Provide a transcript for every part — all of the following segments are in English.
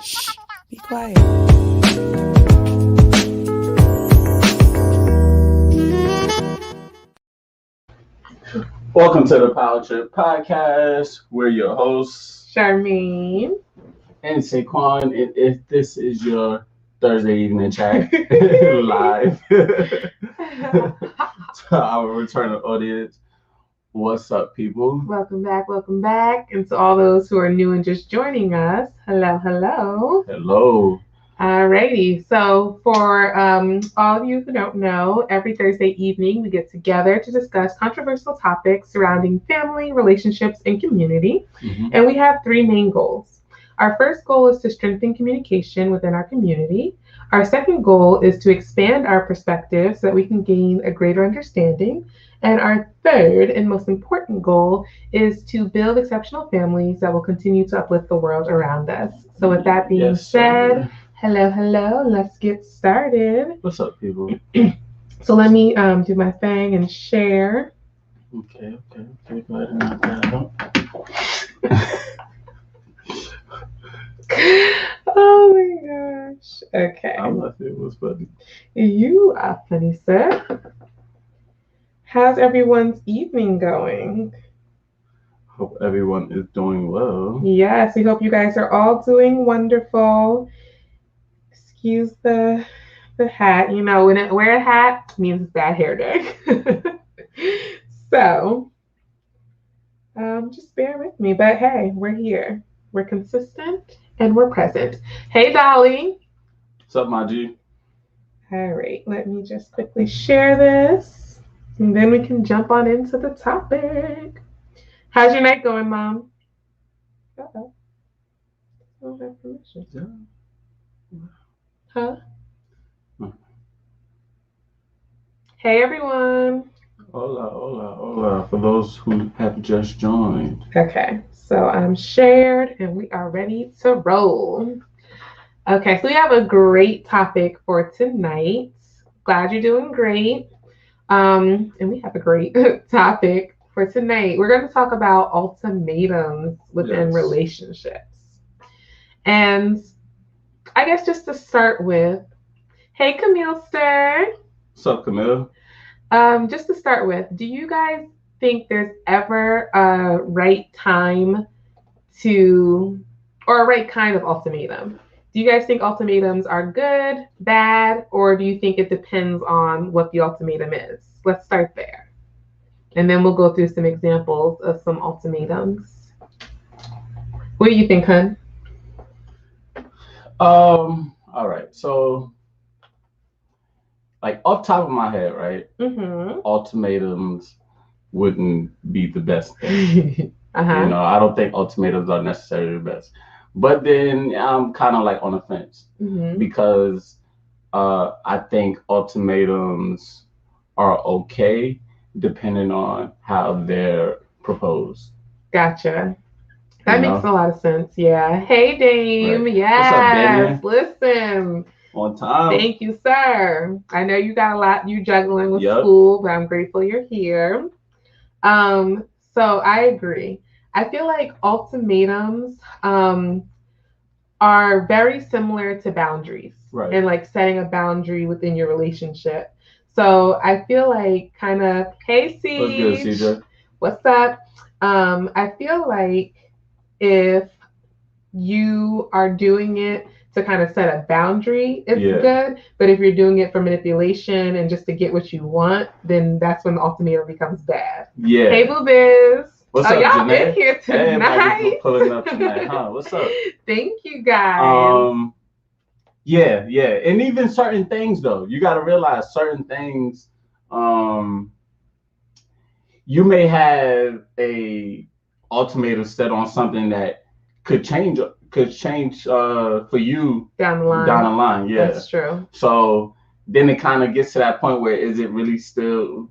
Shh, be quiet. Welcome to the Powertrip podcast. We're your hosts, Charmaine and Saquon. And if this is your Thursday evening chat live to our returning audience, what's up, people? Welcome back. And to all those who are new and just joining us, hello. Hello. Alrighty, so for all of you who don't know, every Thursday evening we get together to discuss controversial topics surrounding family, relationships, and community. Mm-hmm. And we have three main goals. Our first goal is to strengthen communication within our community. Our second goal is to expand our perspective so that we can gain a greater understanding. And our third and most important goal is to build exceptional families that will continue to uplift the world around us. So with that being said, hello, let's get started. What's up, people? So let me do my thing and share. Okay. Go ahead and knock that out. Oh my gosh. Okay. I'm not sure what's funny. You are funny, sir. How's everyone's evening going? Hope everyone is doing well. Yes, we hope you guys are all doing wonderful. Excuse the hat. You know, when it wear a hat means it's bad hair day. So, just bear with me. But hey, we're here. We're consistent and we're present. Hey, Dolly. What's up, my G? All right, let me just quickly share this, and then we can jump on into the topic. How's your night going, Mom? Uh-oh. I don't have permission. Huh? Hey, everyone. Hola. For those who have just joined. Okay, so I'm shared, and we are ready to roll. Okay, so we have a great topic for tonight. Glad you're doing great. And we have a great topic for tonight. We're going to talk about ultimatums within relationships. And I guess just to start with, hey, Camille Sir. What's up, Camille? Just to start with, do you guys think there's ever a right time or a right kind of ultimatum? Do you guys think ultimatums are good, bad, or do you think it depends on what the ultimatum is? Let's start there. And then we'll go through some examples of some ultimatums. What do you think, hun? All right. So, like, off top of my head, right? Mm-hmm. Ultimatums wouldn't be the best thing. Uh-huh. You know, I don't think ultimatums are necessarily the best. But then I'm kind of like on the fence because I think ultimatums are okay depending on how they're proposed. Gotcha. That makes a lot of sense. Yeah. Hey, Dame. Right. Yes. What's up, Listen. On time. Thank you, sir. I know you got a lot you juggling with school, but I'm grateful you're here. So I agree. I feel like ultimatums are very similar to boundaries, right? And like setting a boundary within your relationship. So I feel like kind of, hey, Siege. What's good, CJ? What's up? I feel like if you are doing it to kind of set a boundary, it's good. But if you're doing it for manipulation and just to get what you want, then that's when the ultimatum becomes bad. Yeah. Hey, Boo Biz. What's up, y'all Janae? Been here tonight. Everybody pulling up tonight, huh? What's up? Thank you, guys. Yeah. And even certain things, though, you got to realize certain things. You may have a ultimatum set on something that could change for you down the line. Yeah, that's true. So then it kind of gets to that point where is it really still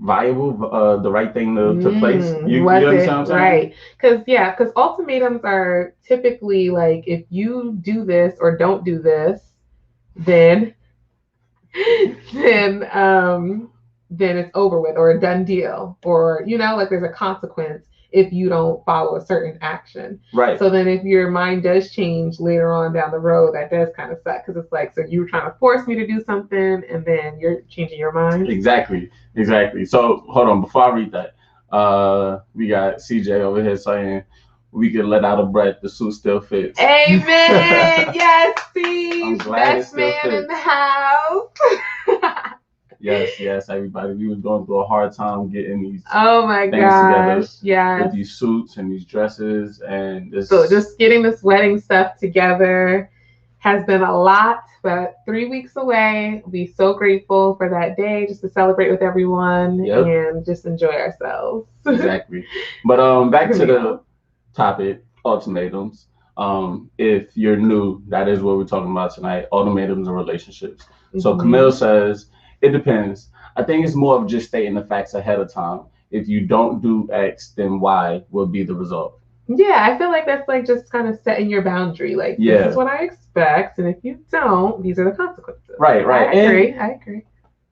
viable, the right thing to place? You understand what I'm saying? Right. Because ultimatums are typically like, if you do this or don't do this, then then it's over with, or a done deal, or like there's a consequence if you don't follow a certain action. Right. So then if your mind does change later on down the road, that does kind of suck, because it's like, so you were trying to force me to do something and then you're changing your mind. Exactly. So hold on, before I read that, we got CJ over here saying we could let out a breath, the suit still fits. Amen. Yes, see, I'm glad it best still man fits. in the house. Yes, everybody. We was going through a hard time getting these Oh my things gosh, together yes. with these suits and these dresses and this. So just getting this wedding stuff together has been a lot, but 3 weeks away. We'll be so grateful for that day, just to celebrate with everyone. Yep. And just enjoy ourselves. Exactly. But back to the topic, ultimatums. If you're new, that is what we're talking about tonight, ultimatums and relationships. So Camille says, it depends. I think it's more of just stating the facts ahead of time. If you don't do X, then Y will be the result. Yeah, I feel like that's like just kind of setting your boundary. Like, this is what I expect, and if you don't, these are the consequences. Right. I agree.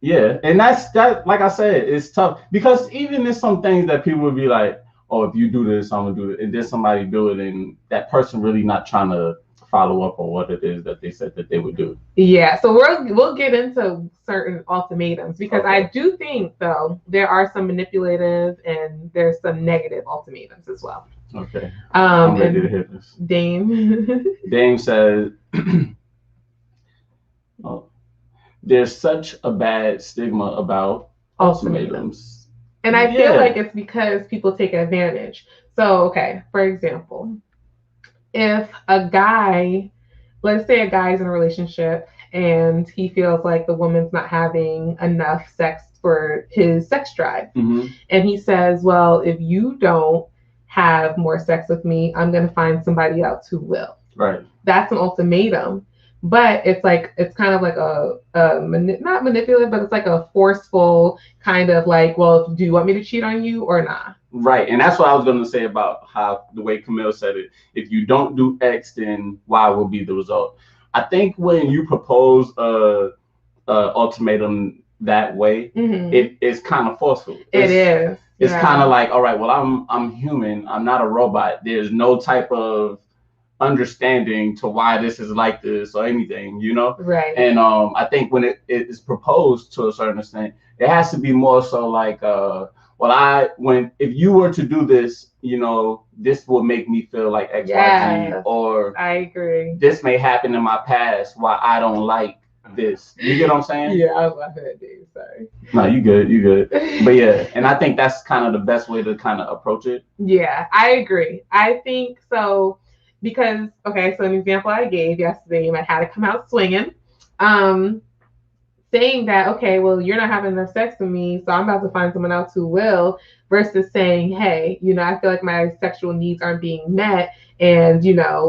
Yeah, and that, like I said, it's tough, because even there's some things that people would be like, oh, if you do this, I'm gonna do it, and then somebody do it, and that person really not trying to follow up on what it is that they said that they would do. Yeah, so we'll get into certain ultimatums, because I do think, though, there are some manipulative and there's some negative ultimatums as well. Okay. I'm ready to hear this. Dame says, oh, there's such a bad stigma about ultimatums. And I feel like it's because people take advantage. So, okay, for example, if a guy, let's say a guy's in a relationship and he feels like the woman's not having enough sex for his sex drive. And he says, well, if you don't have more sex with me, I'm going to find somebody else who will. Right. That's an ultimatum. But it's kind of like not manipulative, but it's like a forceful kind of like, well, do you want me to cheat on you or not? Right. And that's what I was going to say about how the way Camille said it. If you don't do X, then Y will be the result. I think when you propose a ultimatum that way, it is kind of forceful. It's kind of like, all right, well, I'm human. I'm not a robot. There's no type of understanding to why this is like this or anything, Right. And I think when it is proposed to a certain extent, it has to be more so like if you were to do this, this will make me feel like X, Y, G, or I agree, this may happen in my past why I don't like this. You get what I'm saying? Yeah, I was laughing at Dave. Sorry. No, you good. But yeah, and I think that's kind of the best way to kind of approach it. Yeah, I agree. I think so, because okay, so an example I gave yesterday, I had to come out swinging, saying that, okay, well, you're not having enough sex with me, so I'm about to find someone else who will, versus saying, hey, I feel like my sexual needs aren't being met, and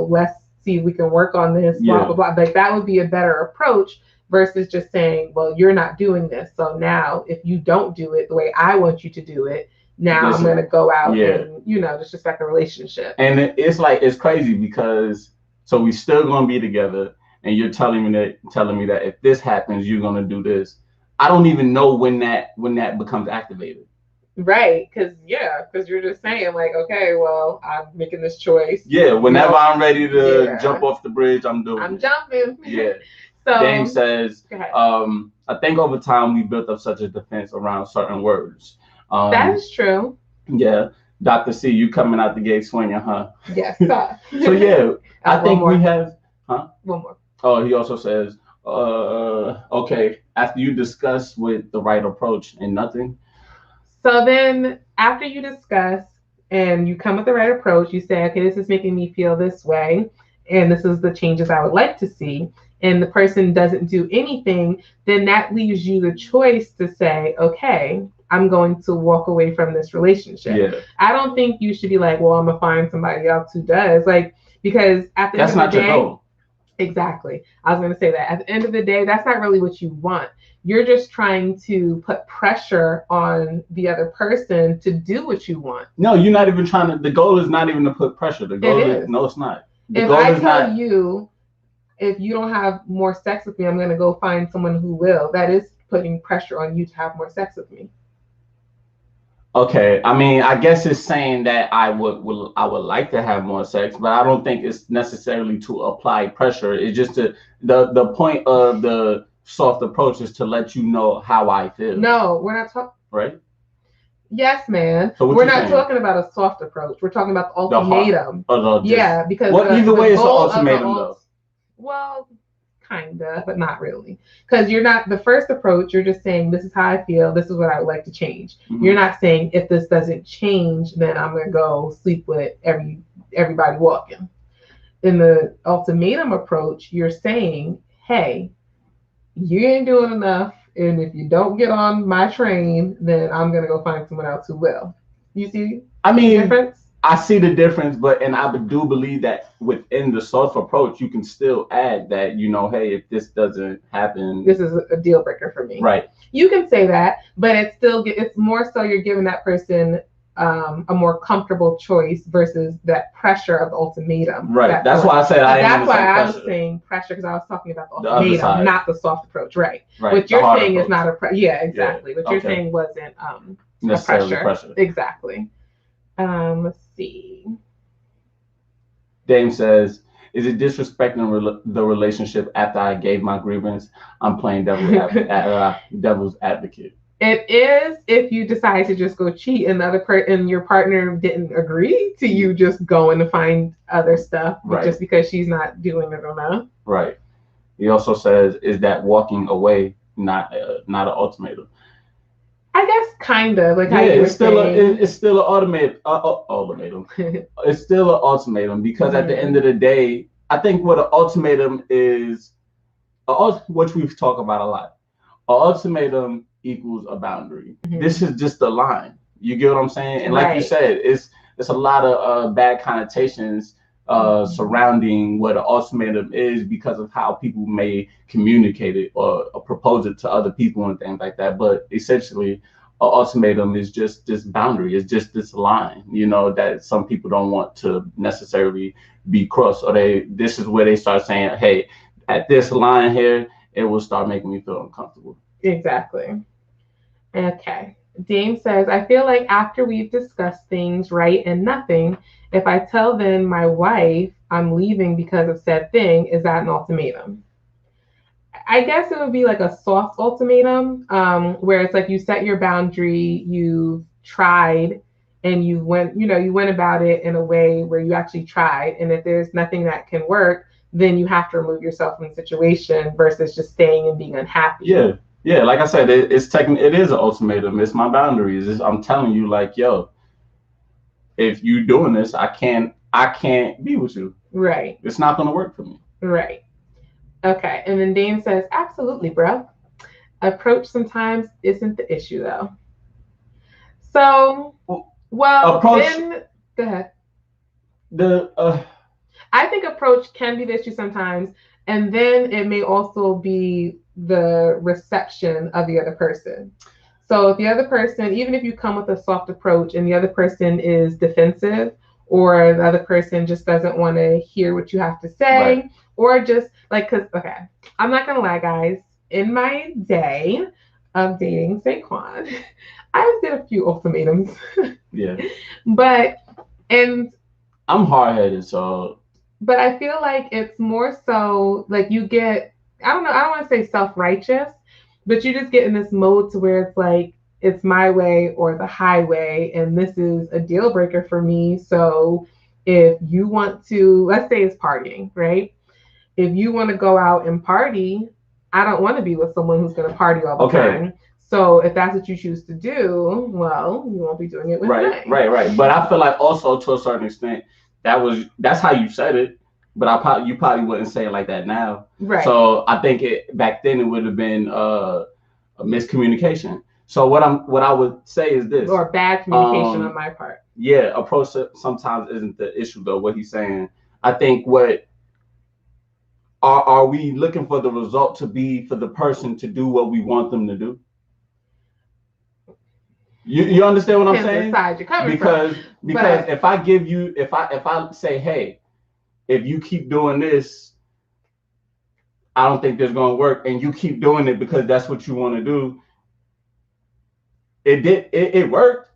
let's see if we can work on this, blah blah blah. Like, that would be a better approach, versus just saying, well, you're not doing this, so now if you don't do it the way I want you to do it, now I'm going to go out and disrespect the relationship. And it's crazy, because so we still going to be together, and you're telling me that if this happens, you're going to do this. I don't even know when that becomes activated. Right, because you're just saying, like, okay, well, I'm making this choice. Yeah, whenever I'm ready to jump off the bridge, I'm jumping. Yeah. So Dame says, I think over time we built up such a defense around certain words. That is true. Yeah. Dr. C, you coming out the gate swinging, huh? Yes. So yeah, I think we have, One more. Oh, he also says, okay, after you discuss with the right approach and nothing. So then after you discuss and you come with the right approach, you say, okay, this is making me feel this way, and this is the changes I would like to see, and the person doesn't do anything, then that leaves you the choice to say, okay, I'm going to walk away from this relationship. Yeah. I don't think you should be like, well, I'm going to find somebody else who does. Like, because at the end of the day, that's not your goal. Exactly. I was going to say that. At the end of the day, that's not really what you want. You're just trying to put pressure on the other person to do what you want. No, you're not even trying to. The goal is not even to put pressure. The goal is no, it's not. The goal is not. If I tell you, if you don't have more sex with me, I'm going to go find someone who will. That is putting pressure on you to have more sex with me. Okay, I mean, I guess it's saying that I would like to have more sex, but I don't think it's necessarily to apply pressure. It's just the point of the soft approach is to let you know how I feel. No, we're not talking. Right? Yes, man. So we're not talking about a soft approach. We're talking about the ultimatum. Yeah, because either way, it's an ultimatum though. Well, kinda, but not really. Because you're not the first approach. You're just saying this is how I feel. This is what I would like to change. Mm-hmm. You're not saying if this doesn't change, then I'm gonna go sleep with everybody walking. In the ultimatum approach, you're saying, hey, you ain't doing enough, and if you don't get on my train, then I'm gonna go find someone else who will. You see? I mean, the difference? I see the difference, and I do believe that within the soft approach, you can still add that, hey, if this doesn't happen, this is a deal breaker for me. Right. You can say that, but it's more so you're giving that person a more comfortable choice versus that pressure of the ultimatum. Right. That's why I said that's why I was saying pressure, because I was talking about the ultimatum, not the soft approach. Right. What you're saying is not a yeah, exactly. What you're saying wasn't necessarily pressure. Exactly. Let's see. Dame says, is it disrespecting the relationship after I gave my grievance? I'm playing devil's advocate. It is if you decide to just go cheat and and your partner didn't agree to you just going to find other stuff, right, just because she's not doing it enough. Right. He also says, is that walking away not an ultimatum? I guess kind of like how you were saying. It's still an ultimatum. It's still an ultimatum because at the end of the day, I think what an ultimatum is, which we've talked about a lot. An ultimatum equals a boundary. Mm-hmm. This is just a line. You get what I'm saying? And like you said, it's a lot of bad connotations surrounding what an ultimatum is because of how people may communicate it or propose it to other people and things like that. But essentially, an ultimatum is just this boundary. It's just this line, that some people don't want to necessarily be crossed. Or this is where they start saying, hey, at this line here, it will start making me feel uncomfortable. Exactly. Okay. Dame says, I feel like after we've discussed things right and nothing, if I tell then my wife I'm leaving because of said thing, is that an ultimatum? I guess it would be like a soft ultimatum, where it's like you set your boundary, you tried, and you went about it in a way where you actually tried. And if there's nothing that can work, then you have to remove yourself from the situation versus just staying and being unhappy. Yeah. Yeah, like I said, it is an ultimatum. It's my boundaries. I'm telling you, like, yo, if you doing this, I can't be with you. Right. It's not gonna work for me. Right. Okay. And then Dane says, absolutely, bro. Approach sometimes isn't the issue though. So, well, approach. Then go ahead. I think approach can be the issue sometimes, and then it may also be the reception of the other person. So if the other person, even if you come with a soft approach and the other person is defensive, or the other person just doesn't want to hear what you have to say, right, or just like, I'm not gonna lie, guys, in my day of dating Saquon, I did a few ultimatums. Yeah. And I'm hard-headed, so. But I feel like it's more so like you get, I don't want to say self-righteous, but you just get in this mode to where it's like, it's my way or the highway, and this is a deal breaker for me. So if you want to, let's say it's partying, right? If you want to go out and party, I don't want to be with someone who's going to party all the time. So if that's what you choose to do, well, you won't be doing it with me. Right. But I feel like also to a certain extent, that's how you said it, but you probably wouldn't say it like that now. Right. So I think back then it would have been a miscommunication. So what I would say is this, or bad communication on my part. Yeah, approach sometimes isn't the issue though. What he's saying, I think are we looking for the result to be for the person to do what we want them to do? You understand what I'm saying? Because if I give you, if I say, hey, if you keep doing this, I don't think this going to work, and you keep doing it because that's what you want to do. It worked.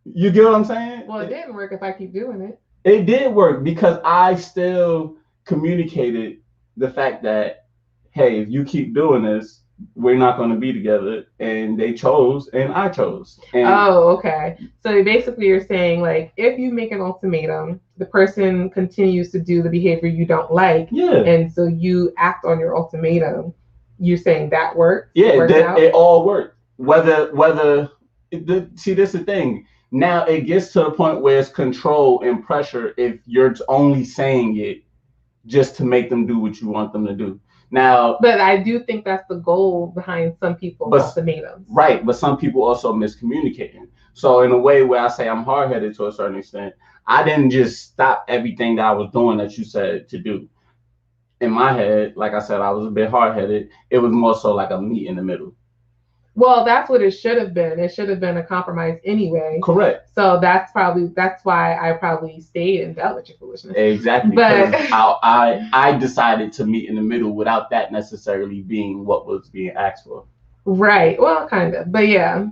You get what I'm saying? Well, it didn't work if I keep doing it. It did work because I still communicated the fact that, hey, if you keep doing this, we're not going to be together. And they chose, and I chose. And okay. So basically, you're saying, like, if you make an ultimatum, the person continues to do the behavior you don't like, and so you act on your ultimatum. You're saying that works? Yeah, it all worked. See, this is the thing. Now it gets to the point where it's control and pressure if you're only saying it just to make them do what you want them to do. Now, but I do think that's the goal behind some people's ultimatums. Right, but some people also miscommunicating. So in a way where I say I'm hard-headed to a certain extent, I didn't just stop everything that I was doing that you said to do. In my head, like I said, I was a bit hard-headed. It was more so like a meet in the middle. Well, that's what it should have been. It should have been a compromise anyway. Correct. So that's why I probably stayed and dealt with your foolishness. Exactly. But I decided to meet in the middle without that necessarily being what was being asked for. Right. Well, kind of. But yeah,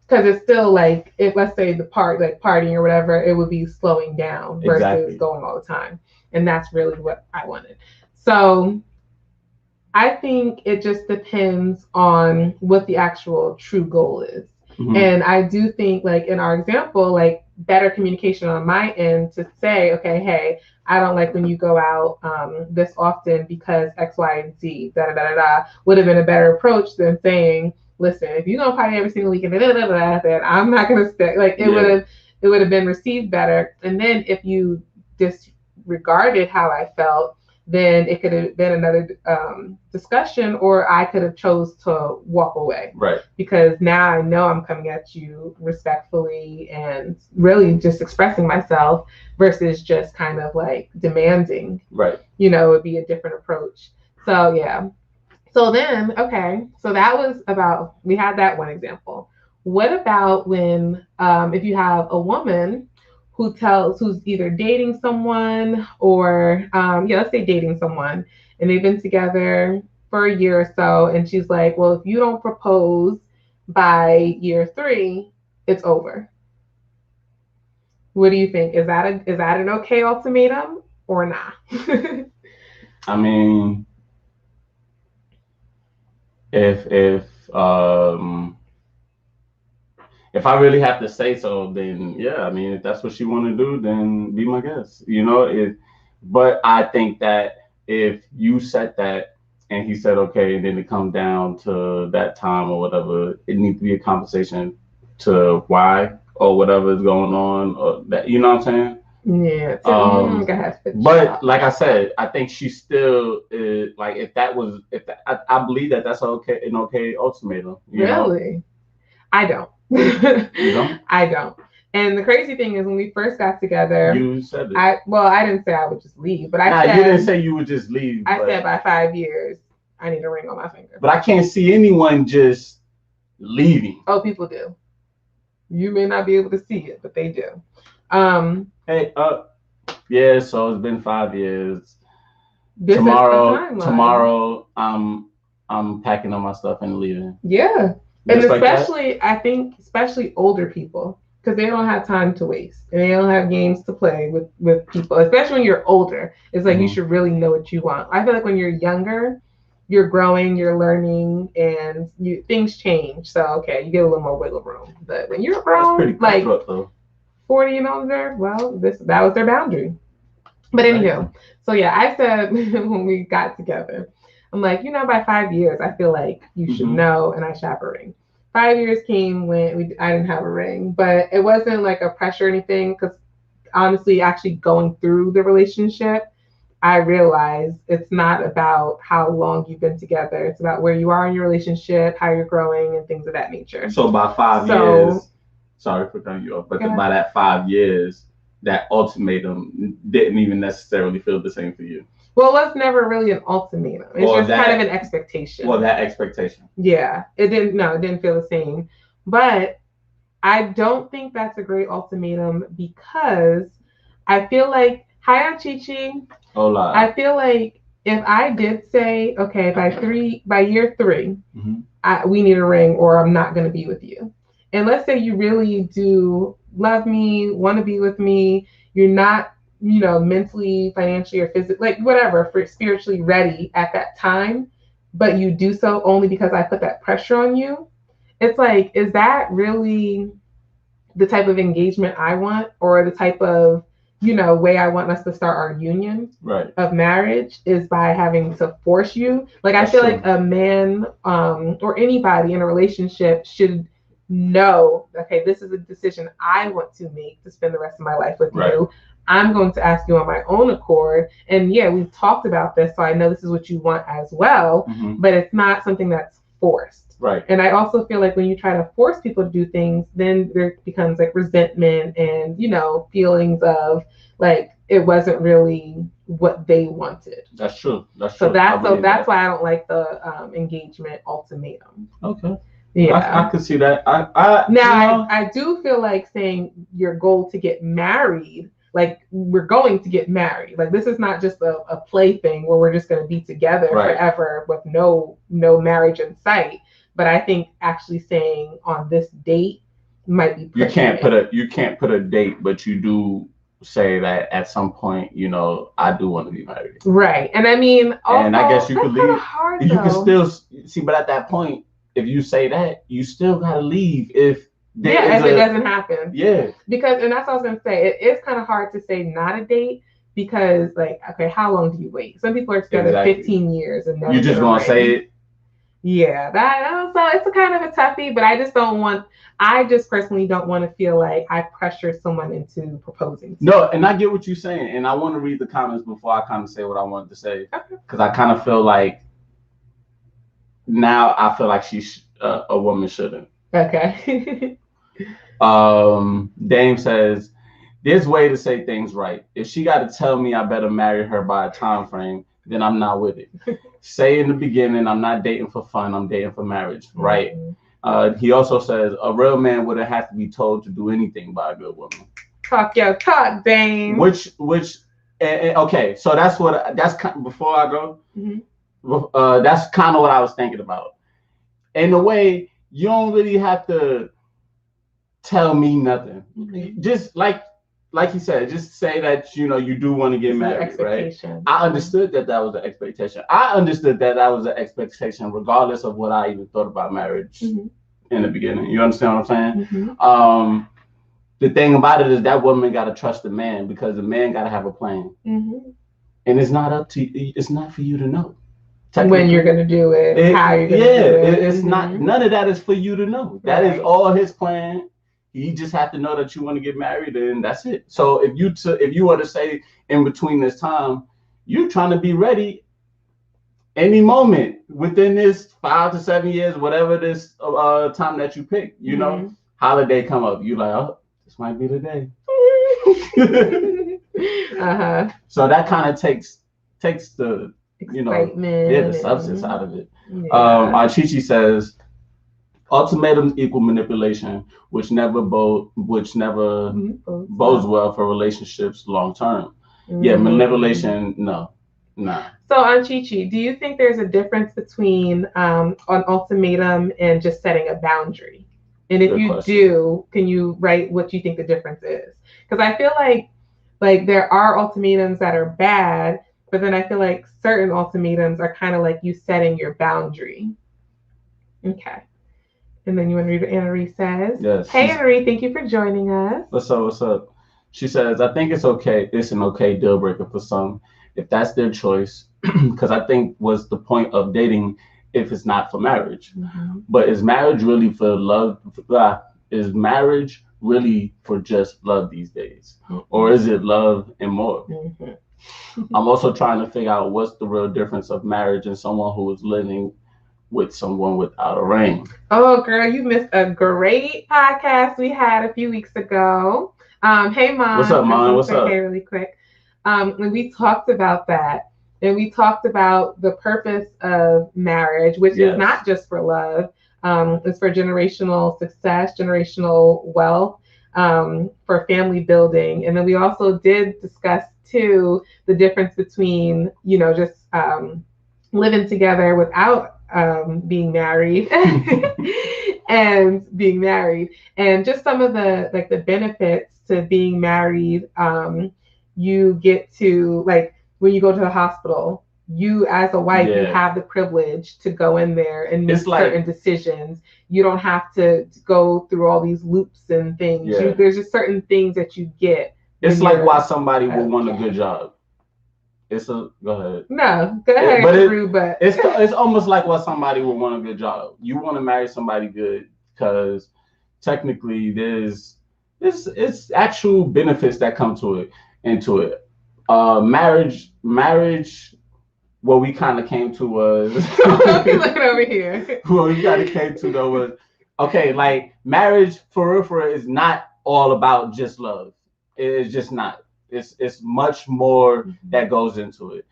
because it's still like, if let's say the partying or whatever, it would be slowing down versus going all the time, and that's really what I wanted. So I think it just depends on what the actual true goal is. Mm-hmm. And I do think, like in our example, like better communication on my end to say, okay, hey, I don't like when you go out this often because X, Y, and Z, would have been a better approach than saying, listen, if you're gonna party every single weekend, then I'm not gonna stay. Like it would have been received better. And then if you disregarded how I felt, then it could have been another discussion, or I could have chose to walk away. Right. Because now I know I'm coming at you respectfully and really just expressing myself versus just kind of like demanding. Right. It would be a different approach. So yeah. So then, okay. So that was we had that one example. What about when, if you have a woman who's either dating someone or let's say dating someone, and they've been together for a year or so, and she's like, well, if you don't propose by year 3, it's over. What do you think? Is that an okay ultimatum or not? I mean, if I really have to say so, then yeah, I mean, if that's what she want to do, then be my guest. But I think that if you said that and he said okay, and then it comes down to that time or whatever, it needs to be a conversation to why or whatever is going on, or that, you know what I'm saying? Yeah. But like I said, I think she still is, like, I believe that's an okay ultimatum. Really? I don't. You don't? I don't. And the crazy thing is, when we first got together, you said it. I didn't say I would just leave, but I said you didn't say you would just leave. I said by 5 years, I need a ring on my finger. But I can't see anyone just leaving. Oh, people do. You may not be able to see it, but they do. Hey, yeah. So it's been 5 years. Tomorrow, I'm packing up my stuff and leaving. Yeah. And especially, I think, especially older people, because they don't have time to waste and they don't have games to play with people, especially when you're older. It's like, you should really know what you want. I feel like when you're younger, you're growing, you're learning, and things change. So, okay, you get a little more wiggle room. But when you're grown, like 40 and older, well, that was their boundary. But anywho, so yeah, I said when we got together, I'm like, by 5 years, I feel like you should know, and I should have a ring. 5 years came when I didn't have a ring, but it wasn't like a pressure or anything, because honestly, actually going through the relationship, I realized it's not about how long you've been together. It's about where you are in your relationship, how you're growing, and things of that nature. So by 5 years, sorry for cutting you off, but by that 5 years, that ultimatum didn't even necessarily feel the same for you. Well, it was never really an ultimatum. It's just kind of an expectation. Well, that expectation. Yeah, it didn't feel the same. But I don't think that's a great ultimatum, because I feel like, hi, I'm Chi-Chi. Hola. I feel like if I did say, okay, by year 3, Mm-hmm. we need a ring or I'm not going to be with you. And let's say you really do love me, want to be with me, you're not, mentally, financially, or physically, like whatever, for spiritually ready at that time, but you do so only because I put that pressure on you. It's like, is that really the type of engagement I want, or the type of, way I want us to start our union of marriage, is by having to force you. Like, I feel like a man, or anybody in a relationship should know, okay, this is a decision I want to make to spend the rest of my life with you. I'm going to ask you on my own accord. And yeah, we've talked about this, so I know this is what you want as well, but it's not something that's forced. And I also feel like when you try to force people to do things, then there becomes like resentment and, feelings of like it wasn't really what they wanted. That's true. So that's why I don't like the engagement ultimatum. Okay. Yeah. I could see that. I do feel like saying your goal to get married, like we're going to get married. Like this is not just a play thing where we're just going to be together forever with no marriage in sight. But I think actually saying on this date might be you can't put a date, but you do say that at some point, I do want to be married. Right. And I mean, also, and I guess you could leave. Hard, you can still see, but at that point, if you say that, you still gotta leave if it doesn't happen. Yeah. Because, and that's what I was gonna say, it is kind of hard to say not a date, because like, okay, how long do you wait? Some people are together 15 years and never. You just gonna say it. Yeah, so it's a kind of a toughie, but I just personally don't want to feel like I pressure someone into proposing to No, and I get what you're saying, and I want to read the comments before I kind of say what I wanted to say, because I kind of feel like now I feel like she's a woman shouldn't. Okay. Dame says, there's way to say things right. If she got to tell me I better marry her by a time frame, then I'm not with it. Say in the beginning, I'm not dating for fun, I'm dating for marriage, right? He also says, a real man wouldn't have to be told to do anything by a good woman. Talk your talk, Dame. Okay, so that's before I go, that's kind of what I was thinking about. In a way, you don't really have to tell me nothing. Just like you said, just say that you do want to get married, right? I understood that was an expectation. I understood that was an expectation, regardless of what I even thought about marriage in the beginning. You understand what I'm saying? The thing about it is that woman got to trust the man, because the man got to have a plan, and it's not up to you. It's not for you to know when you're going to do it, how you're going to do it. It's not. None of that is for you to know. That is all his plan. You just have to know that you want to get married, and that's it. So if you were to say in between this time, you're trying to be ready any moment within this 5 to 7 years, whatever this time that you pick, holiday come up, you like, oh, this might be the day. So that kind of takes the the substance out of it. Chichi says, ultimatums equal manipulation, which never bodes well for relationships long term. Yeah, manipulation, no. Nah. So, Chichi, do you think there's a difference between an ultimatum and just setting a boundary? And if you do, can you write what you think the difference is? Because I feel like there are ultimatums that are bad, but then I feel like certain ultimatums are kind of like you setting your boundary. Okay. And then you want to read what Anna-Ree says? Yes. Hey, Anna-Ree, thank you for joining us. What's up? She says, I think it's an okay deal breaker for some, if that's their choice, because I think what's the point of dating if it's not for marriage? But is marriage really for love? Is marriage really for just love these days? Or is it love and more? I'm also trying to figure out what's the real difference of marriage and someone who is living with someone without a ring. Oh, girl, you missed a great podcast we had a few weeks ago. Hey, Mom. What's up, Mom? What's up? Hey, really quick. When we talked about that, and we talked about the purpose of marriage, which is not just for love. It's for generational success, generational wealth. for family building. And then we also did discuss too the difference between, just living together without being married and being married, and just some of the benefits to being married. You get to, like, when you go to the hospital, you as a wife, you have the privilege to go in there and make certain decisions. You don't have to go through all these loops and things. There's just certain things that you get. It's like why somebody would want a good job. Go ahead. No, go ahead. But it's almost like what somebody would want a good job. You want to marry somebody good because technically there's actual benefits that come into it. Marriage. What we kind of came to was. Looking over here. What we kind of came to though was, okay, like marriage for real is not all about just love. It's just not. It's much more that goes into it.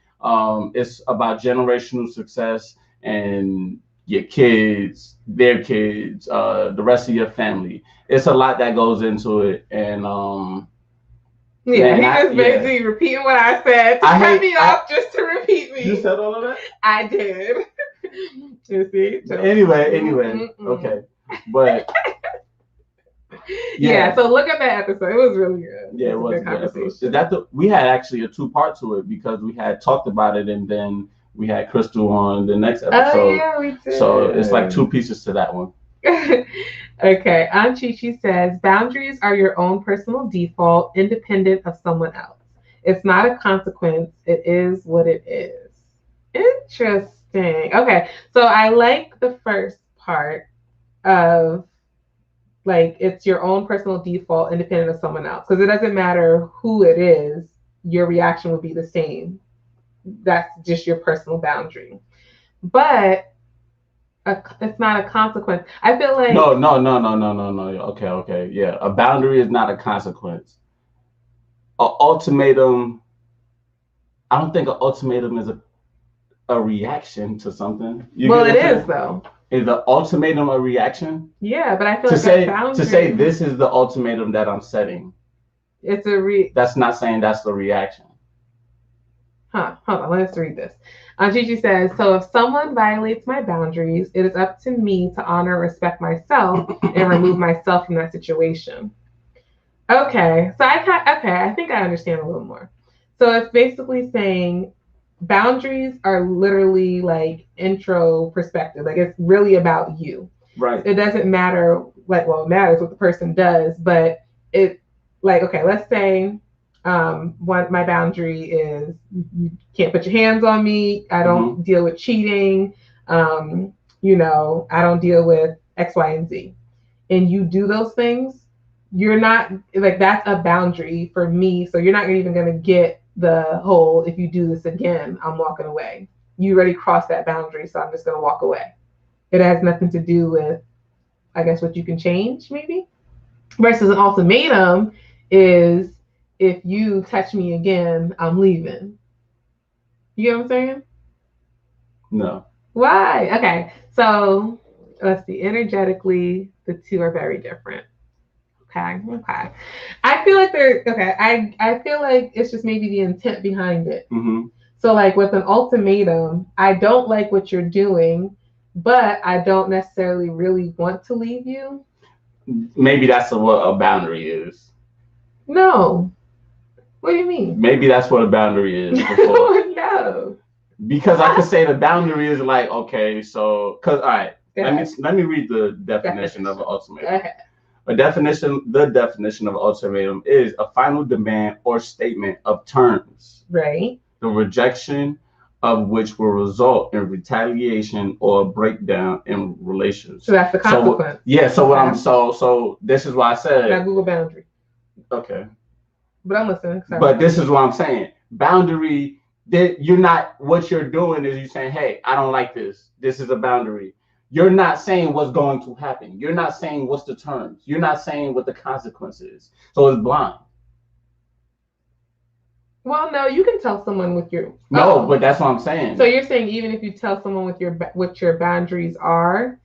It's about generational success and your kids, their kids, the rest of your family. It's a lot that goes into it, and he was basically repeating what I said to cut me off just to repeat me. You said all of that? I did. You see? Anyway, okay, but. Yeah, so look at that episode. It was really good. Yeah, it was a good conversation. We had actually a 2-part to it because we had talked about it and then we had Crystal on the next episode. Oh yeah, we did. So it's like 2 pieces to that one. Okay, Aunt Chichi says boundaries are your own personal default, independent of someone else. It's not a consequence. It is what it is. Interesting. Okay, so I like the first part of, like, it's your own personal default, independent of someone else. Because it doesn't matter who it is, your reaction would be the same. That's just your personal boundary. But it's not a consequence. I feel like... No. Okay. Yeah, a boundary is not a consequence. An ultimatum... I don't think an ultimatum is a reaction to something. Well, it is, though. Is the ultimatum a reaction? Yeah, but I feel like to say this is the ultimatum that I'm setting. It's a That's not saying that's the reaction. Hold on, let's read this. Gigi says, so if someone violates my boundaries, it is up to me to honor and respect myself and remove myself from that situation. Okay, so I think I understand a little more. So it's basically saying boundaries are literally like intro perspective. Like, it's really about you. Right. It doesn't matter, like, well, it matters what the person does, but it, like, okay, let's say my boundary is you can't put your hands on me. I don't deal with cheating. I don't deal with X, Y, and Z. And you do those things, you're not, like, that's a boundary for me. So you're not even going to get the whole, if you do this again, I'm walking away. You already crossed that boundary, so I'm just going to walk away. It has nothing to do with, I guess, what you can change, maybe. Versus an ultimatum is, if you touch me again, I'm leaving. You get what I'm saying? No. Why? Okay, so let's see. Energetically, the two are very different. Okay. I feel like I feel like it's just maybe the intent behind it. So, like, with an ultimatum, I don't like what you're doing, but I don't necessarily really want to leave you. Maybe that's what a boundary is. No. What do you mean? Maybe that's what a boundary is. No. Because I could say the boundary is like, okay, so, all right, let me read the definition of an ultimatum. Okay. The definition of an ultimatum is a final demand or statement of terms. Right. The rejection of which will result in retaliation or breakdown in relations. So that's the consequence. So this is why I said. Now Google boundary. Okay. But I'm listening. Sorry. But this is what I'm saying. Boundary, that you're not, what you're doing is you're saying, hey, I don't like this. This is a boundary. You're not saying what's going to happen. You're not saying what's the terms. You're not saying what the consequence is. So it's blind. Well, no, you can tell someone with your... No, but that's what I'm saying. So you're saying even if you tell someone what your boundaries are,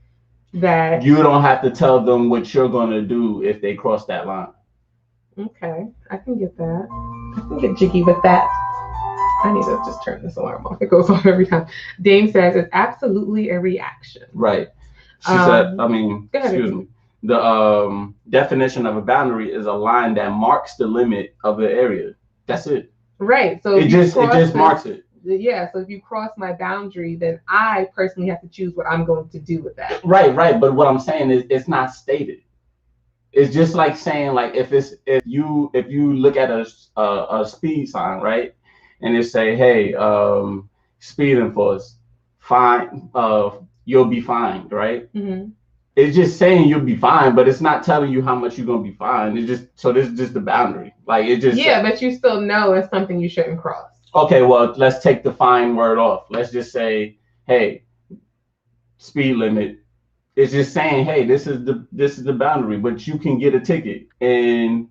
that... You don't have to tell them what you're going to do if they cross that line. Okay, I can get that. I can get jiggy with that. I need to just turn this alarm off. It goes off every time. Dame says it's absolutely a reaction. Right. She said, Go ahead, excuse me. The definition of a boundary is a line that marks the limit of the area. That's it. Right. So it just marks it. Yeah. So if you cross my boundary, then I personally have to choose what I'm going to do with that. Right. But what I'm saying is, it's not stated. It's just like saying, like, if you look at a speed sign, right, and it say, hey, speed enforced, fine, you'll be fined, right? Mm-hmm. It's just saying you'll be fine, but it's not telling you how much you're gonna be fined. It's just, so this is just the boundary. Like, it just, yeah, but you still know it's something you shouldn't cross. Okay, well, let's take the fine word off. Let's just say, hey, speed limit. It's just saying, hey, this is the boundary, but you can get a ticket and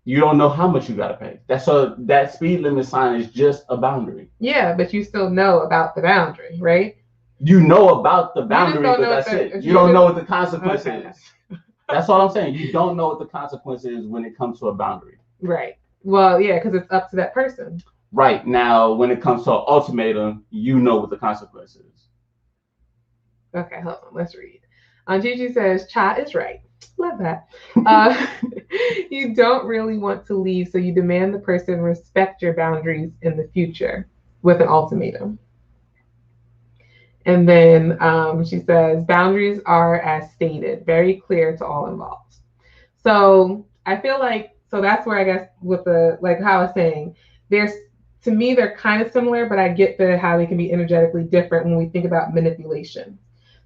you don't know how much you gotta pay. That speed limit sign is just a boundary. Yeah, but you still know about the boundary, right? You know about the boundary, but that's it. You don't know what the consequence is. That's all I'm saying. You don't know what the consequence is when it comes to a boundary. Right. Well, yeah, because it's up to that person. Right. Now, when it comes to an ultimatum, you know what the consequence is. Okay, hold on. Let's read. Gigi says, Cha is right. Love that. You don't really want to leave, so you demand the person respect your boundaries in the future with an ultimatum. And then she says, boundaries are as stated, very clear to all involved. So I feel like, so that's where I guess with the, like how I was saying, to me, they're kind of similar, but I get how they can be energetically different when we think about manipulation.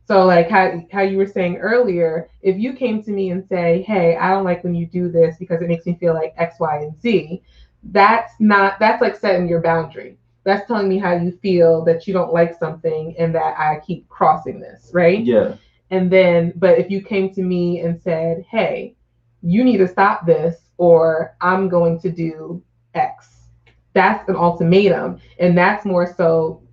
So like how you were saying earlier, if you came to me and say, hey, I don't like when you do this because it makes me feel like X, Y, and Z, that's like setting your boundary. That's telling me how you feel, that you don't like something and that I keep crossing this, right? Yeah. And then, but if you came to me and said, hey, you need to stop this or I'm going to do X, that's an ultimatum. And that's more so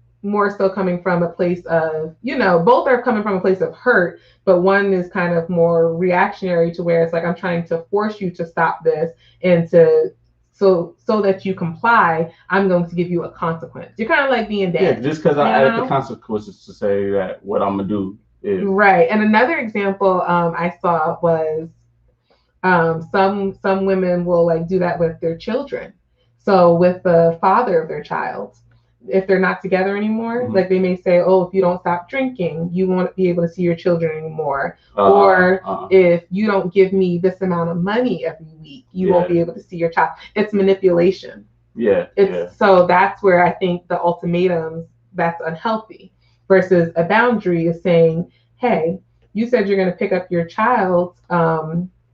coming from a place of, both are coming from a place of hurt, but one is kind of more reactionary to where it's like, I'm trying to force you to stop this and so that you comply, I'm going to give you a consequence. You're kind of like being dead. Yeah, just because I added the consequences to say that what I'm going to do is. Right. And another example I saw was some women will like do that with their children. So with the father of their child, if they're not together anymore, mm-hmm. like they may say, oh, if you don't stop drinking, you won't be able to see your children anymore. Or if you don't give me this amount of money every week, you won't be able to see your child. It's manipulation. Yeah. So that's where I think the ultimatums, that's unhealthy, versus a boundary is saying, hey, you said you're going to pick up your child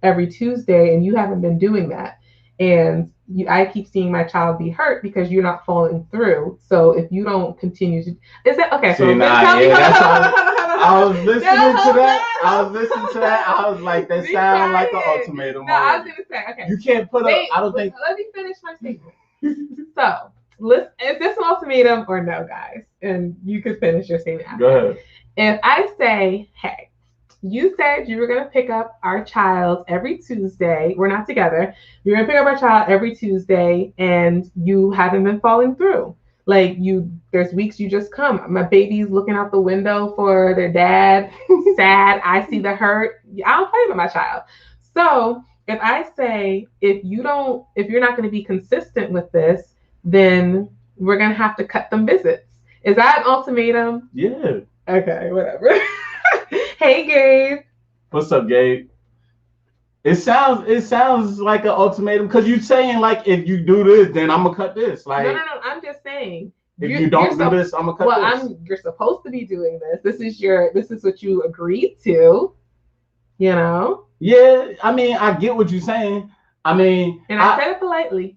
every Tuesday and you haven't been doing that. And I keep seeing my child be hurt because you're not following through. So if you don't continue to, is that okay? So I was listening to that. I was like, that sounds like an ultimatum. No, I was gonna say, okay. You can't put up. I don't think. Let me finish my statement. So, is this an ultimatum or no, guys? And you could finish your statement after. Go ahead. If I say, hey, you said you were going to pick up our child every Tuesday. We're not together. You're going to pick up our child every Tuesday and you haven't been following through. Like there's weeks you just come. My baby's looking out the window for their dad. Sad. I see the hurt. I don't play with my child. So if I say, if you're not going to be consistent with this, then we're going to have to cut them visits. Is that an ultimatum? Yeah. Okay, whatever. Hey, Gabe. What's up, Gabe? It sounds like an ultimatum because you're saying like, if you do this, then I'm gonna cut this. Like, no. I'm just saying. If you don't do this, I'm gonna cut this. You're supposed to be doing this. This is what you agreed to. You know. Yeah, I mean, I get what you're saying. I mean, and I said it politely.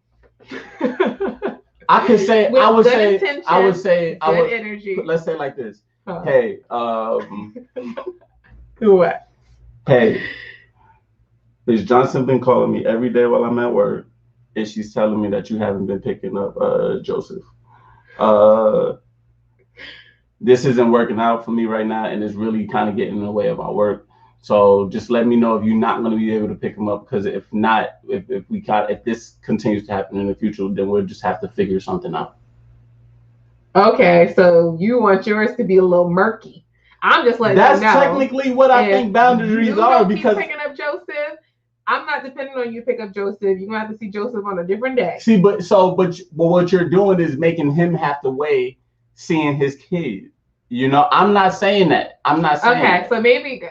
I could say. With I would say. Intention, I would say. I would. Energy. Let's say it like this. Hey, what? Hey, Ms. Johnson been calling me every day while I'm at work, and she's telling me that you haven't been picking up Joseph. This isn't working out for me right now, and it's really kind of getting in the way of my work. So just let me know if you're not going to be able to pick him up, because if not, if this continues to happen in the future, then we'll just have to figure something out. Okay, so you want yours to be a little murky. I'm just letting you know. That's technically what I think boundaries are, because keep picking up Joseph, I'm not depending on you to pick up Joseph. You're gonna have to see Joseph on a different day. See, but what you're doing is making him have to weigh seeing his kid. You know, I'm not saying that. I'm not saying. Okay, that. so maybe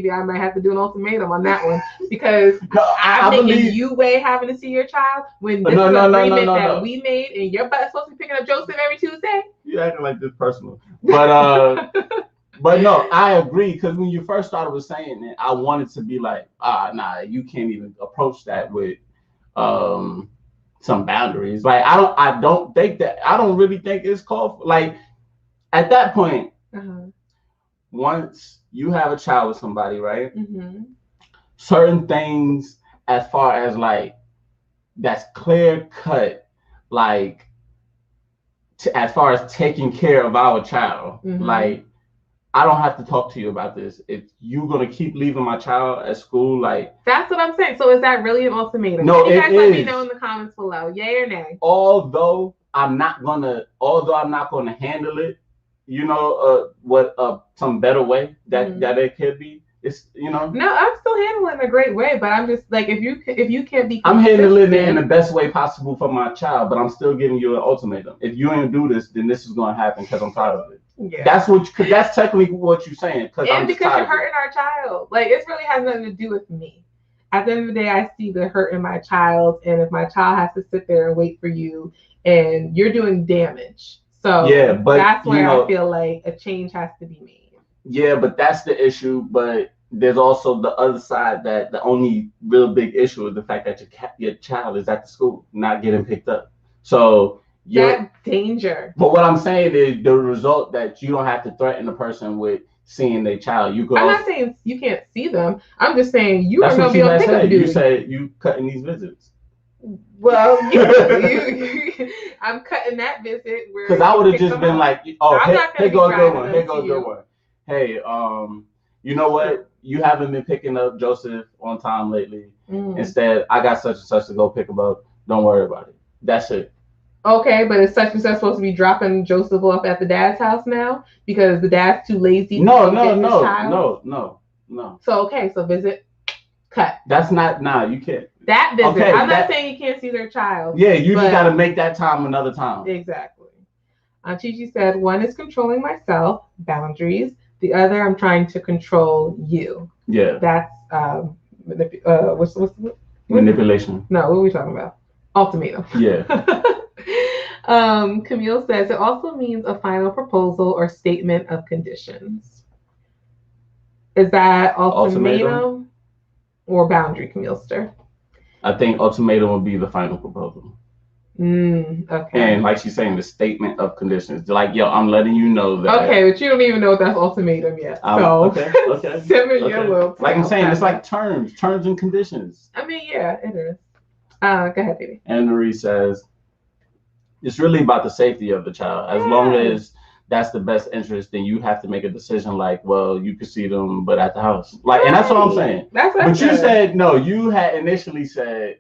I might have to do an ultimatum on that one, because no, I'm making you weigh having to see your child when this is an agreement that we made, and your butt's supposed to be picking up Joseph every Tuesday. You acting like this personal, but but no, I agree, because when you first started with saying it, I wanted to be like, nah, you can't even approach that with some boundaries. Like I don't really think it's called for. Like at that point, once you have a child with somebody, right? Mm-hmm. Certain things, as far as like that's clear cut, like as far as taking care of our child, like I don't have to talk to you about this. If you're gonna keep leaving my child at school, like that's what I'm saying. So is that really an ultimatum? No, you guys let me know in the comments below, yay or nay. Although I'm not gonna handle it, you know, some better way that it could be. It's No, I'm still handling it in a great way, but I'm just like, if you can't be consistent, I'm handling it in the best way possible for my child, but I'm still giving you an ultimatum. If you ain't do this, then this is gonna happen, because I'm tired of it. Yeah. That's technically what you're saying. Because you're hurting our child. Like, it really has nothing to do with me. At the end of the day, I see the hurt in my child, and if my child has to sit there and wait for you, and you're doing damage. So yeah, but that's where I feel like a change has to be made. Yeah, but that's the issue. But there's also the other side, that the only real big issue is the fact that your child is at the school, not getting picked up. So that danger. But what I'm saying is the result that you don't have to threaten the person with seeing their child. I'm not saying you can't see them. I'm just saying you are going to be on pickup duty. You said you cutting these visits. Well, I'm cutting that visit. Because I would have just been like, oh, here goes a good one. Here goes a good one. Hey, you know what? You haven't been picking up Joseph on time lately. Instead, I got such and such to go pick him up. Don't worry about it. That's it. Okay, but is such and such supposed to be dropping Joseph off at the dad's house now because the dad's too lazy? No. So so visit cut. That's not. Nah, you can't. That visit. Okay, I'm not saying you can't see their child. Yeah, you just got to make that time another time. Exactly. Gigi said, one is controlling myself, boundaries. The other, I'm trying to control you. Yeah. That's what's manipulation. No, what are we talking about? Ultimatum. Yeah. Camille says it also means a final proposal or statement of conditions. Is that ultimatum or boundary, Camille Stir? I think ultimatum would be the final proposal. Okay. And like she's saying, the statement of conditions. Like, yo, I'm letting you know that. Okay, but you don't even know if that's ultimatum yet. Okay. Your little like I'm saying, it's like terms and conditions. I mean, yeah, it is. Go ahead, baby. Anne Marie says, it's really about the safety of the child. As long as that's the best interest, then you have to make a decision like, well, you could see them, but at the house. Like, and that's what I'm saying. That's what But you said, no, you had initially said,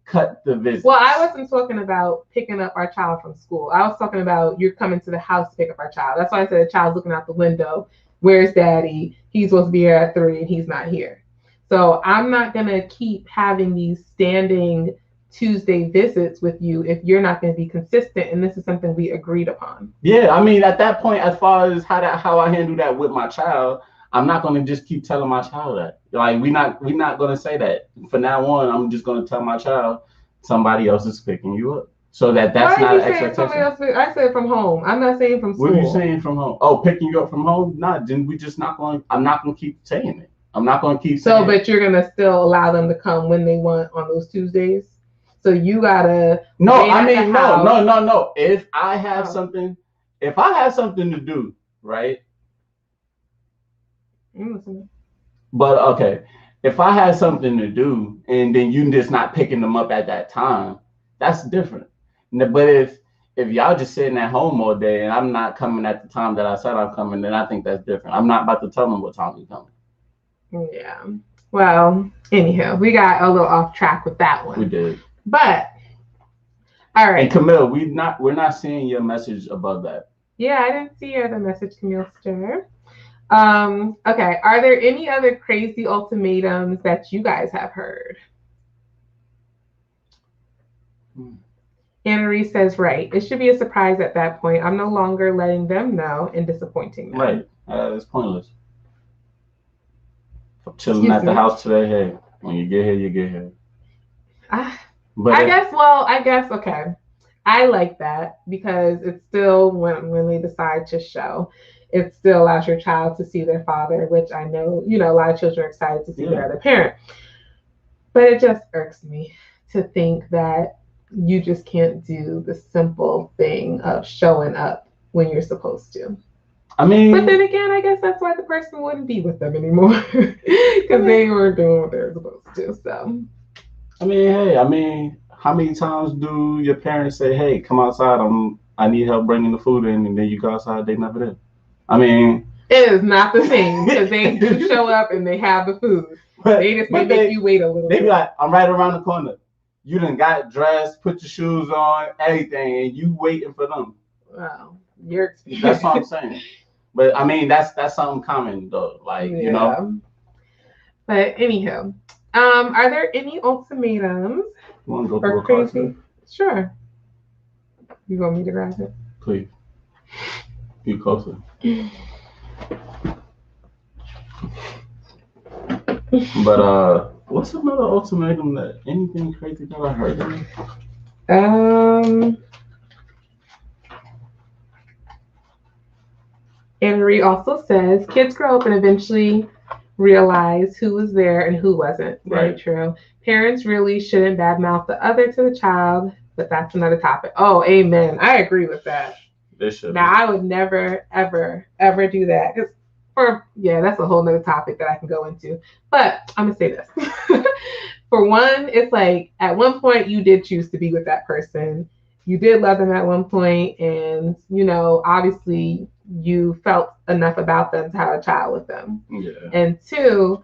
cut the visit. Well, I wasn't talking about picking up our child from school. I was talking about you're coming to the house to pick up our child. That's why I said the child's looking out the window. Where's daddy? He's supposed to be here at 3 and he's not here. So I'm not going to keep having these standing Tuesday visits with you if you're not going to be consistent, and this is something we agreed upon. Yeah, I mean, at that point, as far as how I handle that with my child, I'm not going to just keep telling my child that. Like, we're not going to say that. From now on, I'm just going to tell my child somebody else is picking you up. So that's not an expectation. I said from home. I'm not saying from school. What are you saying from home? Oh, picking you up from home? Nah, then we just not going. I'm not going to keep saying it. I'm not going to keep saying it. But you're going to still allow them to come when they want on those Tuesdays? So you gotta. No. If I have something to do, right? But okay, if I have something to do and then you just not picking them up at that time, that's different. But if y'all just sitting at home all day and I'm not coming at the time that I said I'm coming, then I think that's different. I'm not about to tell them what time you're coming. Yeah. Well, anyhow, we got a little off track with that one. We did. But all And right. Camille, we're not seeing your message above that. Yeah, I didn't see your other message, Camille Stir. Okay. Are there any other crazy ultimatums that you guys have heard? Anna Reese says, right. It should be a surprise at that point. I'm no longer letting them know and disappointing them. Right. It's pointless. Chilling Excuse at the me. house today. Hey, when you get here, you get here. I, But I if, guess, well, I guess, okay. I like that because it's still when they decide to show, it still allows your child to see their father, which I know, a lot of children are excited to see their other parent. But it just irks me to think that you just can't do the simple thing of showing up when you're supposed to. I mean, but then again, I guess that's why the person wouldn't be with them anymore because they weren't doing what they were supposed to. So, hey, how many times do your parents say, "Hey, come outside. I need help bringing the food in," and then you go outside, they never did. I mean, it is not the same because they do show up and they have the food. They just may make you wait a little. They be like, "I'm right around the corner." You done got dressed, put your shoes on, everything, and you waiting for them. Wow, your experience. That's what I'm saying. But I mean, that's something common though. Like, yeah. But anyhow, are there any ultimatums? You want to go through a card too? Sure. You want me to grab it? Please. Be closer. But what's another ultimatum that anything crazy that I heard of? Anne Marie also says kids grow up and eventually realize who was there and who wasn't. Very true. Parents really shouldn't badmouth the other to the child, but that's another topic. Oh, amen. I agree with that. They should. Now, I would never, ever, ever do that. That's a whole nother topic that I can go into. But I'm going to say this. For one, it's like at one point you did choose to be with that person. You did love them at one point, and obviously you felt enough about them to have a child with them. Yeah. And two,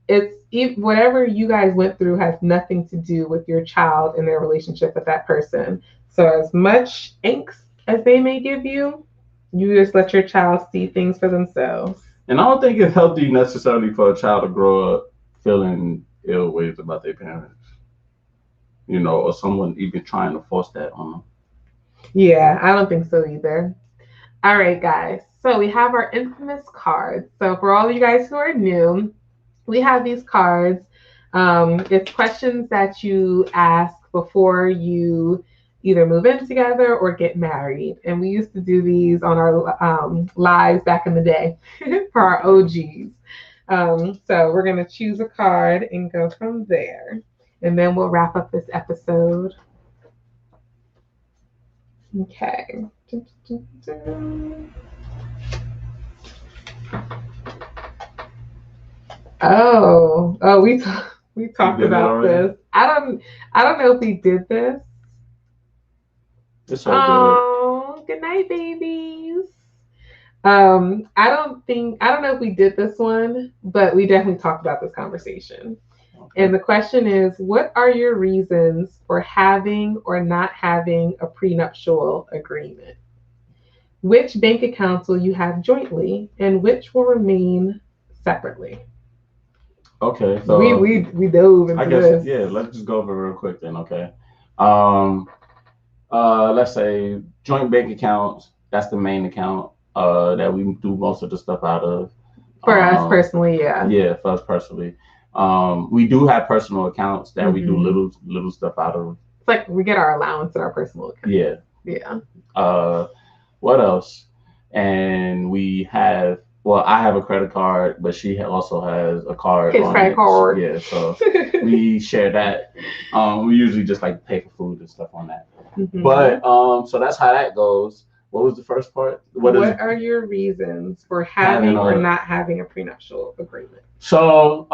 it's whatever you guys went through has nothing to do with your child and their relationship with that person. So as much angst as they may give you, you just let your child see things for themselves. And I don't think it's healthy necessarily for a child to grow up feeling ill ways about their parents, or someone even trying to force that on them. Yeah, I don't think so either. All right, guys. So we have our infamous cards. So for all of you guys who are new, we have these cards. It's questions that you ask before you either move in together or get married. And we used to do these on our lives back in the day for our OGs. So we're going to choose a card and go from there. And then we'll wrap up this episode. Okay. Oh, we talked about this. I don't know if we did this. It's all good. Good night, babies. I don't know if we did this one, but we definitely talked about this conversation. Okay. And the question is, what are your reasons for having or not having a prenuptial agreement? Which bank accounts will you have jointly, and which will remain separately? Okay, so we dove into this. Yeah, let's just go over real quick then. Okay, let's say joint bank accounts. That's the main account that we do most of the stuff out of. For us personally, yeah. Yeah, for us personally. We do have personal accounts that we do little stuff out of. It's like we get our allowance in our personal account. Yeah. Yeah. What else? And we have. Well, I have a credit card, but she also has a card. His credit card. Yeah, so we share that. We usually just like pay for food and stuff on that. Mm-hmm. But so that's how that goes. What was the first part? What are your reasons for having or not having a prenuptial agreement? So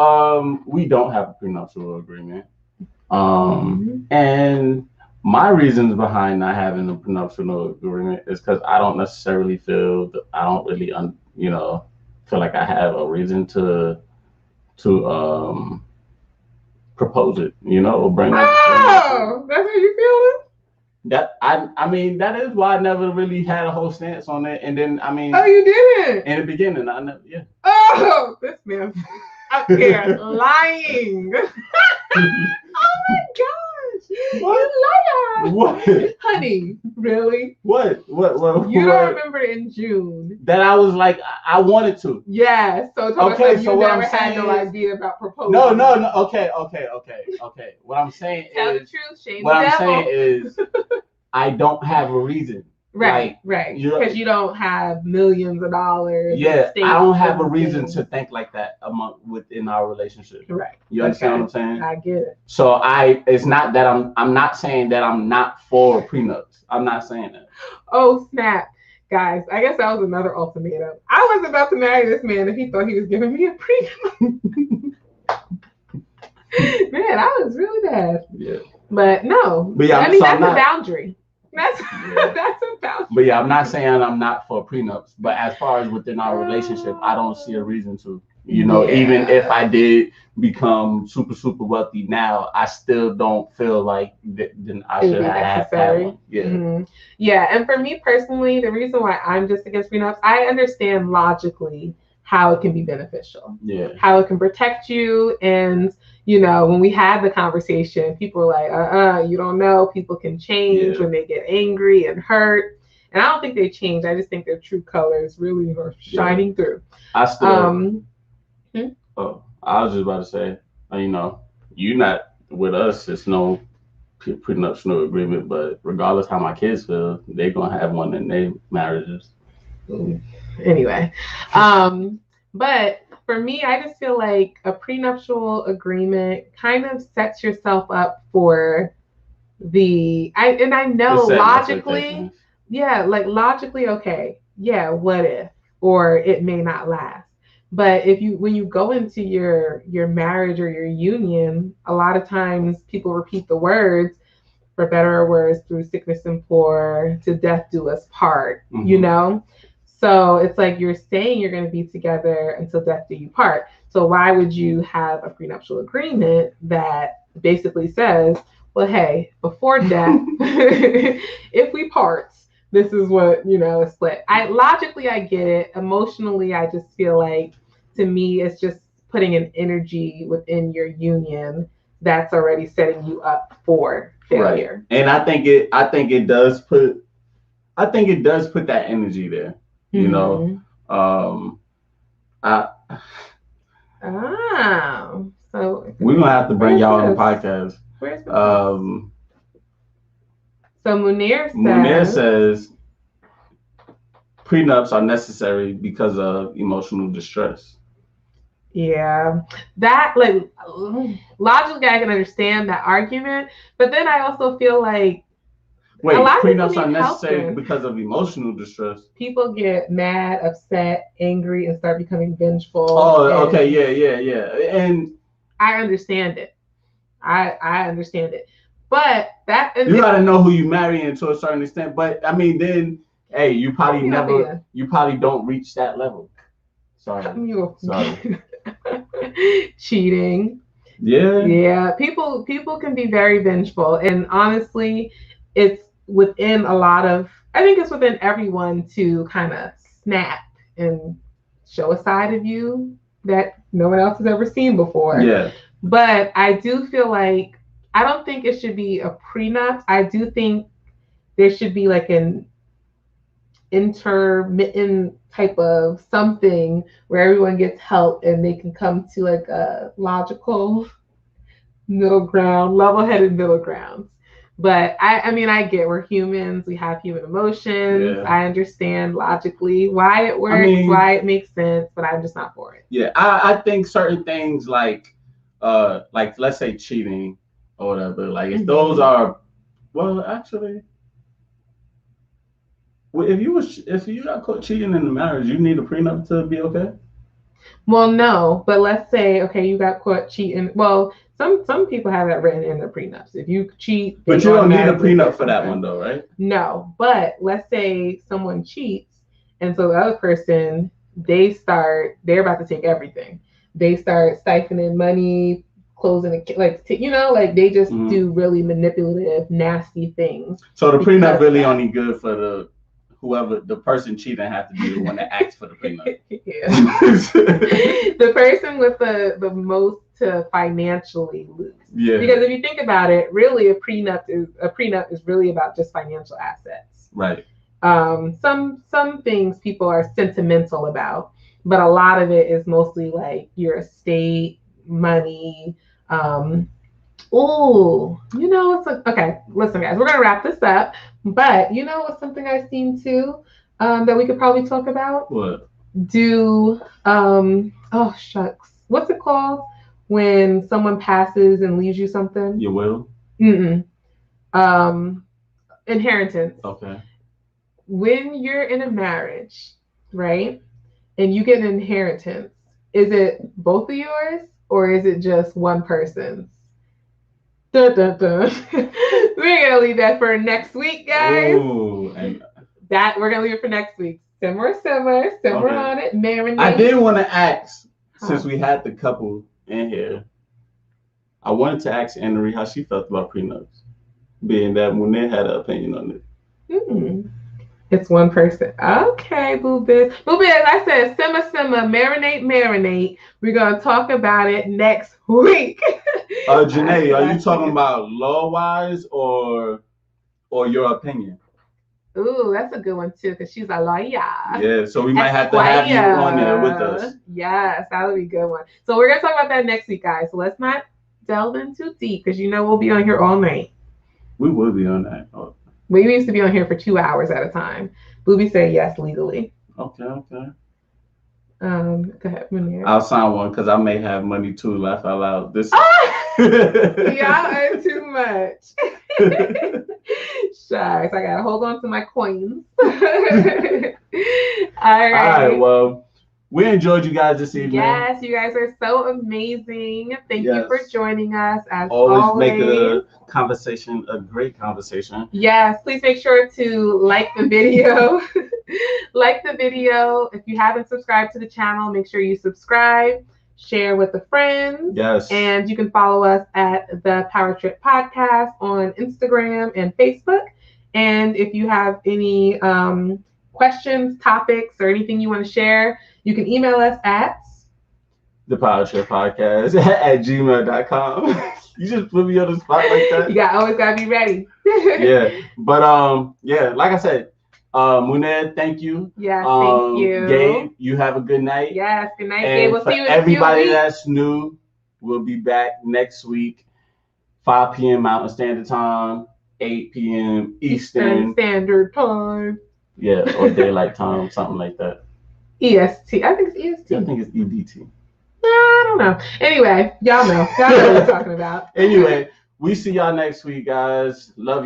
we don't have a prenuptial agreement. And my reasons behind not having a prenuptial agreement is because I don't necessarily feel I don't really feel like I have a reason to to propose it, or bring it. Oh, that's how you feel it? I mean, that is why I never really had a whole stance on it. And then, I mean, oh, you didn't in the beginning, I never, yeah. Oh, this man's up here lying. Oh my gosh, What? you liar! What? Honey, really? What? You don't remember in June that I was like, I wanted to. Yeah. So okay, you so what never I'm saying had no is, idea about proposing. No. Okay. What I'm saying Tell is, the truth, shame what the I'm devil. saying is, I don't have a reason. Right, because you don't have millions of dollars. Yeah, I don't have a reason to think like that within our relationship. Right. You understand what I'm saying? I get it. So it's not that I'm not saying that I'm not for prenups. I'm not saying that. Oh snap, guys! I guess that was another ultimatum. I was about to marry this man if he thought he was giving me a prenup. Man, I was really bad. Yeah. But no. But yeah, I mean, that's a boundary. That's a boundary. But yeah, I'm not saying I'm not for prenups. But as far as within our relationship, I don't see a reason to. Even if I did become super, super wealthy now, I still don't feel like then I should have one. Yeah. Mm-hmm. Yeah, and for me personally, the reason why I'm just against prenups, I understand logically how it can be beneficial. Yeah. How it can protect you. And, when we had the conversation, people were like, you don't know. People can change when they get angry and hurt. And I don't think they change. I just think their true colors really are shining through. I still... Oh, I was just about to say, you're not with us. It's no prenup, no agreement. But regardless how my kids feel, they're gonna have one in their marriages. Anyway, but for me, I just feel like a prenuptial agreement kind of sets yourself up for I know logically, logically, okay, what if, or it may not last. But when you go into your marriage or your union, a lot of times people repeat the words, for better or worse, through sickness and poor, to death do us part, So it's like you're saying you're going to be together until death do you part. So why would you have a prenuptial agreement that basically says, well, hey, before death, if we part, this is what, is split. Logically, I get it. Emotionally, I just feel like, to me, it's just putting an energy within your union that's already setting you up for failure. Right. And I think it does put that energy there. So we're gonna have to bring y'all on the podcast. Where's the So Munir says prenups are necessary because of emotional distress. Yeah, that logically I can understand that argument, but then I also feel like prenups are necessary because of emotional distress. People get mad, upset, angry, and start becoming vengeful. Oh, okay, yeah, and I understand it. I understand it, but you gotta know who you marrying to a certain extent. But I mean, then hey, you probably don't reach that level. Sorry. Cheating. Yeah. People can be very vengeful, and honestly, it's within I think it's within everyone to kind of snap and show a side of you that no one else has ever seen before. Yeah. But I do feel like I don't think it should be a prenup. I do think there should be like an intermittent type of something where everyone gets help and they can come to like a logical level-headed middle ground. But I mean, I get we're humans. We have human emotions. Yeah. I understand logically why it works, why it makes sense, but I'm just not for it. Yeah, I think certain things like let's say cheating or whatever, like if those are, well, actually, if you got caught cheating in the marriage, you need a prenup to be okay? Well, no, but let's say, okay, you got caught cheating. Well, some people have that written in their prenups. If you cheat, but you don't need a prenup for that one, though, right? No, but let's say someone cheats, and so the other person, they're about to take everything. they start siphoning money, closing the like they just do really manipulative, nasty things. So the prenup really only good for the person cheating have to be the one that acts for the prenup. Yeah. The person with the most to financially lose. Yeah. Because if you think about it, really a prenup is really about just financial assets. Right. Some things people are sentimental about, but a lot of it is mostly like your estate, money. It's like, okay, listen, guys, we're gonna wrap this up. But what's something I've seen too, that we could probably talk about? What? Oh shucks, what's it called when someone passes and leaves you something? Your will. Inheritance. Okay. When you're in a marriage, right, and you get an inheritance, is it both of yours or is it just one person's? Dun, dun, dun. We're gonna leave that for next week, guys. Ooh, that we're gonna leave it for next week. Simmer okay. On it, marinate. I did want to ask, since we had the couple in here, I wanted to ask Anne-Marie how she felt about prenups, being that Monet had an opinion on it. It's one person. Okay, Boo Biz. I said, simmer, marinate. We're going to talk about it next week. Janae, are you talking about law-wise or your opinion? Ooh, that's a good one, too, because she's a lawyer. Yeah, so we might have to have you on there with us. Yes, that would be a good one. So we're going to talk about that next week, guys. So let's not delve in too deep, because we'll be on here all night. We will be on that. Oh. We used to be on here for 2 hours at a time. Booby said yes legally. Okay. Go ahead, Munir. I'll sign one because I may have money too. Laugh out loud. Y'all earn too much. Shucks, I gotta hold on to my coins. All right. All right. Well, we enjoyed you guys this evening. Yes, you guys are so amazing. Thank you for joining us. As always, make the conversation a great conversation. Yes, please make sure to like the video. Like the video. If you haven't subscribed to the channel, make sure you subscribe. Share with a friend. Yes. And you can follow us at the Powertrip Podcast on Instagram and Facebook. And if you have any questions, topics, or anything you want to share, you can email us at thepowertrippodcast@gmail.com. You just put me on the spot like that. You always gotta be ready. Yeah, but like I said, Munir, thank you. Yeah, thank you. Gabe, you have a good night. Yes, good night, and Gabe. We'll see you in everybody that's new, we'll be back next week, 5 p.m. Mountain Standard Time, 8 p.m. Eastern Standard Time. Yeah, or Daylight Time, something like that. EST. I think it's EST. I think it's EDT. I don't know. Anyway, y'all know. Y'all know what we're talking about. Anyway, we see y'all next week, guys. Love you.